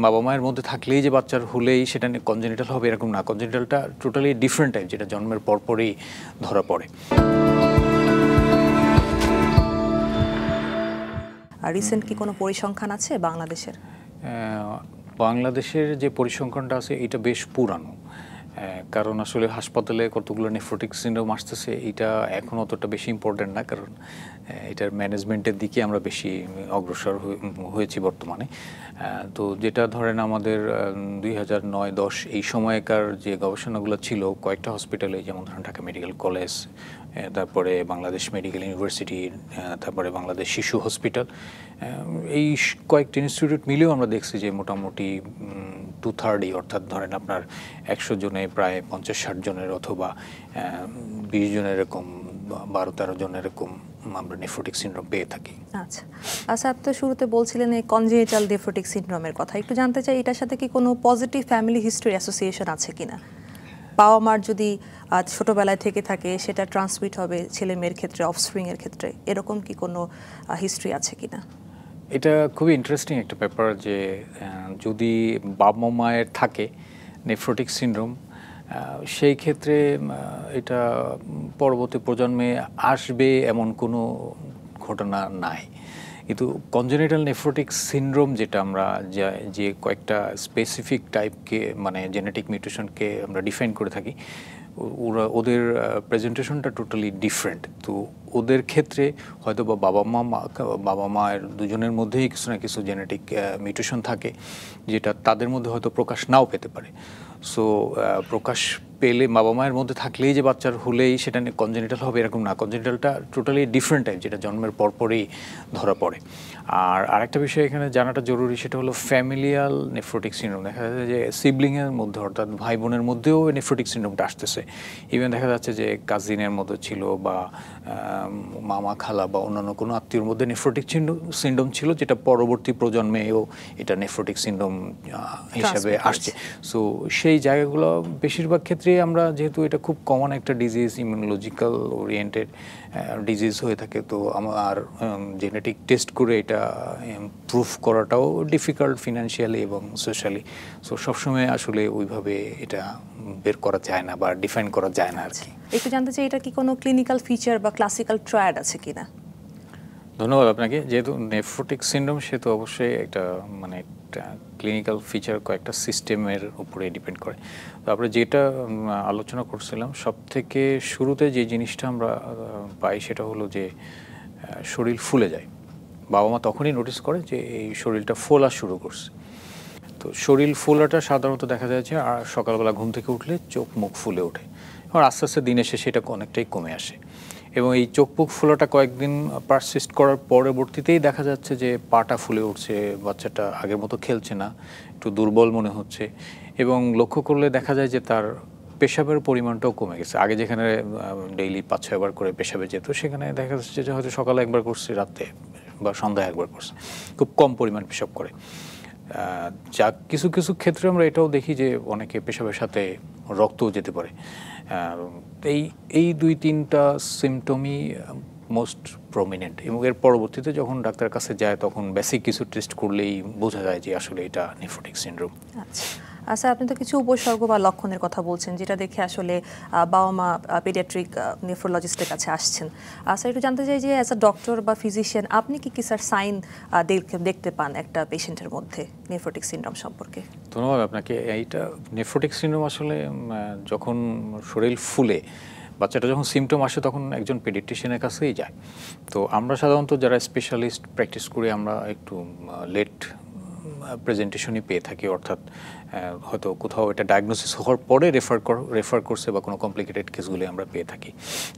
বাবা মায়ের মধ্যে থাকলেই যে বাচ্চার হলেই সেটা কনজেনিটাল হবে এরকম না, কনজেনিটালটা টোটালি ডিফারেন্ট টাইপ, যেটা জন্মের পরপরই ধরা পড়ে। আর রিসেন্ট কি কোনো পরিসংখ্যান আছে বাংলাদেশের? বাংলাদেশের যে পরিসংখ্যানটা আছে এটা বেশ পুরানো, কারণ আসলে হাসপাতালে কতগুলো নেফ্রোটিক সিনড্রোম আসতেছে এটা এখন অতটা বেশি ইম্পর্টেন্ট না, কারণ এটার ম্যানেজমেন্টের দিকে আমরা বেশি অগ্রসর হয়েছি বর্তমানে। তো যেটা ধরেন আমাদের 2009-10 এই সময়কার যে গবেষণাগুলো ছিল কয়েকটা হসপিটালে, যেমন ধরেন ঢাকা মেডিকেল কলেজ, তারপরে বাংলাদেশ মেডিকেল ইউনিভার্সিটি, তারপরে বাংলাদেশ শিশু হসপিটাল, এই কয়েকটি ইনস্টিটিউট মিলেও আমরা দেখছি যে মোটামুটি 2/3 অর্থাৎ ধরেন আপনার 100 জনে প্রায় 50-60 জনের অথবা 20 জনের এরকম 12-13 জনের এরকম আমরা নেফ্রোটিক সিনড্রোম পেয়ে থাকি। আচ্ছা আচ্ছা, আপনি তো শুরুতে বলছিলেন এই কনজেনিটাল নেফ্রোটিক সিনড্রোমের কথা, একটু জানতে চাই এটার সাথে কি কোনো পজিটিভ ফ্যামিলি হিস্ট্রি অ্যাসোসিয়েশন আছে কিনা? বাবা মার যদি ছোটোবেলায় থেকে থাকে সেটা ট্রান্সমিট হবে ছেলে মেয়ের ক্ষেত্রে, অফস্প্রিংয়ের ক্ষেত্রে, এরকম কি কোনো হিস্ট্রি আছে কিনা? এটা খুবই ইন্টারেস্টিং একটা ব্যাপার যে যদি বাবা মায়ের থাকে নেফ্রোটিক সিনড্রোম, সেই ক্ষেত্রে এটা পরবর্তী প্রজন্মে আসবে এমন কোনো ঘটনা নাই। কিন্তু কনজেনিটাল নেফ্রোটিক সিনড্রোম যেটা আমরা যে কয়েকটা স্পেসিফিক টাইপকে মানে জেনেটিক মিউটেশনকে আমরা ডিফাইন করে থাকি, ওদের প্রেজেন্টেশনটা টোটালি ডিফারেন্ট। তো ওদের ক্ষেত্রে হয়তো বা বাবা মায়ের দুজনের মধ্যেই কিছু না কিছু জেনেটিক মিউটেশন থাকে, যেটা তাদের মধ্যে হয়তো প্রকাশ নাও পেতে পারে। সো প্রকাশ পেলে বাবা মায়ের মধ্যে থাকলেই যে বাচ্চার হলেই সেটা কনজেনিটাল হবে এরকম না, কনজেনিটালটা টোটালি ডিফারেন্ট টাইপ, যেটা জন্মের পরপরই ধরা পড়ে। আর আরেকটা বিষয় এখানে জানাটা জরুরি, সেটা হলো ফ্যামিলিয়াল নেফ্রোটিক সিনড্রোম। দেখা যাচ্ছে যে সিবলিংয়ের মধ্যে অর্থাৎ ভাই বোনের মধ্যেও নেফ্রোটিক সিনড্রোমটা আসতেছে। ইভেন দেখা যাচ্ছে যে কাজিনের মধ্যে ছিল বা মামা খালা বা অন্যান্য কোনো আত্মীয়র মধ্যে নেফ্রোটিক সিনড্রোম ছিল, যেটা পরবর্তী প্রজন্মেও এটা নেফ্রোটিক সিনড্রোম হিসাবে আসছে। সো সেই জায়গাগুলো বেশিরভাগ ক্ষেত্রে আমরা যেহেতু এটা খুব কমন একটা ডিজিজ, ইমিউনোলজিক্যাল ওরিয়েন্টেড ডিজিজ হয়ে থাকে, তো আমার জেনেটিক টেস্ট করে এটা প্রুফ করাটাও ডিফিকাল্ট ফিনান্সিয়ালি এবং সোশ্যালি। সো সবসময় আসলে ওইভাবে এটা বের করা যায় না বা ডিফাইন করা যায় না আর কি। একটু জানতে চাই এটা কি কোনো ক্লিনিক্যাল ফিচার বা ক্লাসিক্যাল ট্রায়াড আছে কিনা? ধন্যবাদ আপনাকে। যেহেতু নেফ্রোটিক সিনড্রোম সে তো অবশ্যই একটা মানে একটা ক্লিনিক্যাল ফিচার কয়েকটা সিস্টেমের উপরে ডিপেন্ড করে। তো আমরা যেটা আলোচনা করছিলাম সব থেকে শুরুতে যে জিনিসটা আমরা পাই সেটা হলো যে শরীর ফুলে যায়। বাবা মা তখনই নোটিস করে যে এই শরীরটা ফোলা শুরু করছে। তো শরীর ফোলাটা সাধারণত দেখা যায় যে আর সকালবেলা ঘুম থেকে উঠলে চোখ মুখ ফুলে ওঠে, আর আস্তে আস্তে দিনের শেষে সেটা অনেকটাই কমে আসে। এবং এই চোখ মুখ ফোলাটা কয়েকদিন পারসিস্ট করার পরবর্তীতেই দেখা যাচ্ছে যে পাটা ফুলে উঠছে, বাচ্চাটা আগের মতো খেলছে না, একটু দুর্বল মনে হচ্ছে, এবং লক্ষ্য করলে দেখা যায় যে তার পেশাবের পরিমাণটাও কমে গেছে। আগে যেখানে ডেইলি 5-6 বার করে পেশাবে যেত, সেখানে দেখা যাচ্ছে যে হয়তো সকালে একবার করছে, রাতে বা সন্ধ্যায় একবার করছে, খুব কম পরিমাণ পেশাব করে। যা কিছু কিছু ক্ষেত্রে আমরা এটাও দেখি যে অনেকে পেশাবের সাথে রক্তও যেতে পারে। এই 2-3টা সিমটমই মোস্ট প্রমিনেন্ট, এবং এর পরবর্তীতে যখন ডাক্তারের কাছে যায় তখন বেসিক কিছু টেস্ট করলেই বোঝা যায় যে আসলে এটা নেফ্রোটিক সিনড্রোম। আচ্ছা, আপনি তো কিছু উপসর্গ বা লক্ষণের কথা বলছেন যেটা দেখে আসলে বাবা মা পেডিয়াট্রিক নেফ্রোলজিস্টের কাছে আসছেন। আচ্ছা, একটু জানতে চাই যে অ্যাজ আ ডক্টর বা ফিজিশিয়ান আপনি কি স্যার সাইন দেখতে পান একটা পেশেন্টের মধ্যে নেফ্রোটিক সিনড্রোম সম্পর্কে? ধন্যবাদ আপনাকে। এইটা নেফ্রোটিক সিনড্রোম আসলে যখন শরীর ফুলে বাচ্চাটা যখন সিমটম আসে তখন একজন পেডিয়াট্রিশিয়ানের কাছেই যায়। তো আমরা সাধারণত যারা স্পেশালিস্ট প্র্যাকটিস করি আমরা একটু লেট প্রেজেন্টেশনই পেয়ে থাকি, অর্থাৎ হয়তো কোথাও এটা ডায়াগনোসিস হওয়ার পরে রেফার করছে বা কোনো কমপ্লিকেটেড কেসগুলি আমরা পেয়ে থাকি।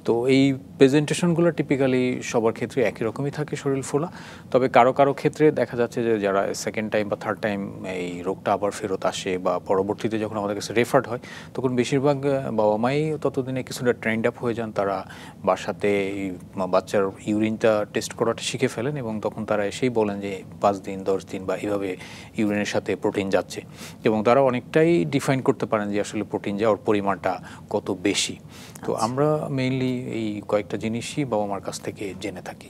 তো এই প্রেজেন্টেশনগুলো টিপিক্যালি সবার ক্ষেত্রে একই রকমই থাকে, শরীর ফোলা। তবে কারো কারো ক্ষেত্রে দেখা যাচ্ছে যে যারা সেকেন্ড টাইম বা থার্ড টাইম এই রোগটা আবার ফেরত আসে বা পরবর্তীতে যখন আমাদের কাছে রেফার্ড হয় তখন বেশিরভাগ বাবা মাই ততদিনে কিছুটা ট্রেন্ড আপ হয়ে যান, তারা বাসাতে বাচ্চার ইউরিনটা টেস্ট করাটা শিখে ফেলেন এবং তখন তারা এসেই বলেন যে 5 দিন 10 দিন বা এইভাবে ইউরিনের সাথে প্রোটিন যাচ্ছে, এবং তারা অনেকটাই ডিফাইন করতে পারেন যে আসলে প্রোটিন যাওয়ার পরিমাণটা কত বেশি। তো আমরা মেইনলি এই কয়েকটা জিনিসই বাবা মার কাছ থেকে জেনে থাকি।